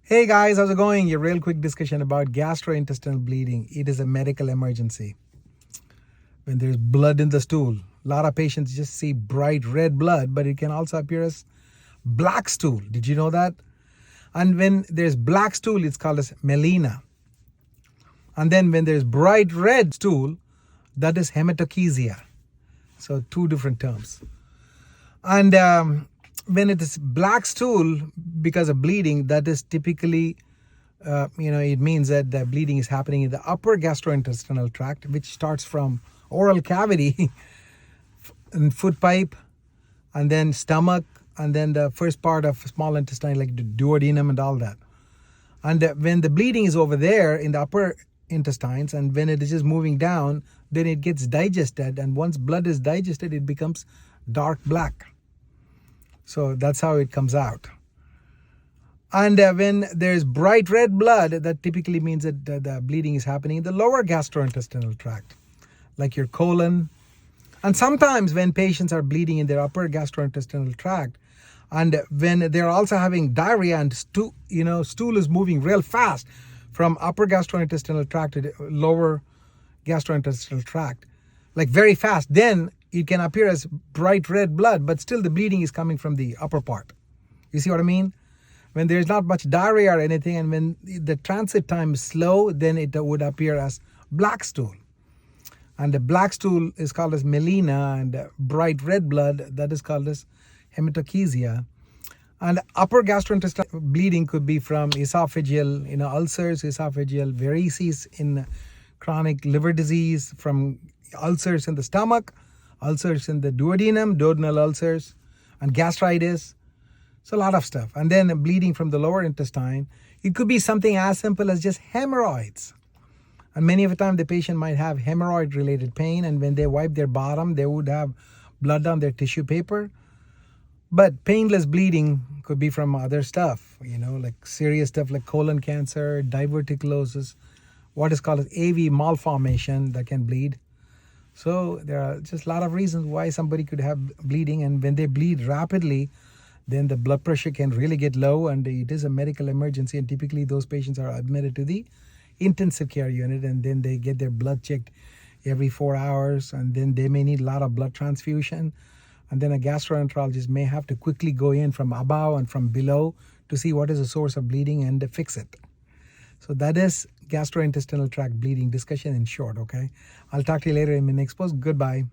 Hey guys, how's it going? A real quick discussion about gastrointestinal bleeding. It is a medical emergency. When there's blood in the stool, a lot of patients just see bright red blood, but it can also appear as black stool. Did you know that? And when there's black stool, it's called as melena. And then when there's bright red stool, that is hematochezia. So two different terms. And when it is black stool because of bleeding, that is typically, it means that the bleeding is happening in the upper gastrointestinal tract, which starts from oral cavity and foot pipe, and then stomach, and then the first part of small intestine, like the duodenum and all that. And when the bleeding is over there in the upper intestines, and when it is just moving down, then it gets digested, and once blood is digested, it becomes dark black. So that's how it comes out. And when there's bright red blood, that typically means that the bleeding is happening in the lower gastrointestinal tract, like your colon. And sometimes when patients are bleeding in their upper gastrointestinal tract, and when they're also having diarrhea and stool is moving real fast from upper gastrointestinal tract to the lower gastrointestinal tract, like very fast, then it can appear as bright red blood, but still the bleeding is coming from the upper part. You see what I mean? When there's not much diarrhea or anything, and when the transit time is slow, then it would appear as black stool. And the black stool is called as melena, and bright red blood, that is called as hematochezia. And upper gastrointestinal bleeding could be from esophageal, ulcers, esophageal varices in chronic liver disease, from ulcers in the stomach, ulcers in the duodenal ulcers, and gastritis. So a lot of stuff. And then bleeding from the lower intestine. It could be something as simple as just hemorrhoids. And many of the time the patient might have hemorrhoid related pain, and when they wipe their bottom, they would have blood on their tissue paper. But painless bleeding could be from other stuff, like serious stuff like colon cancer, diverticulosis, what is called as AV malformation that can bleed. So there are just a lot of reasons why somebody could have bleeding, and when they bleed rapidly, then the blood pressure can really get low, and it is a medical emergency, and typically those patients are admitted to the intensive care unit, and then they get their blood checked every 4 hours, and then they may need a lot of blood transfusion, and then a gastroenterologist may have to quickly go in from above and from below to see what is the source of bleeding and fix it. So that is gastrointestinal tract bleeding discussion in short, okay? I'll talk to you later in my next post. Goodbye.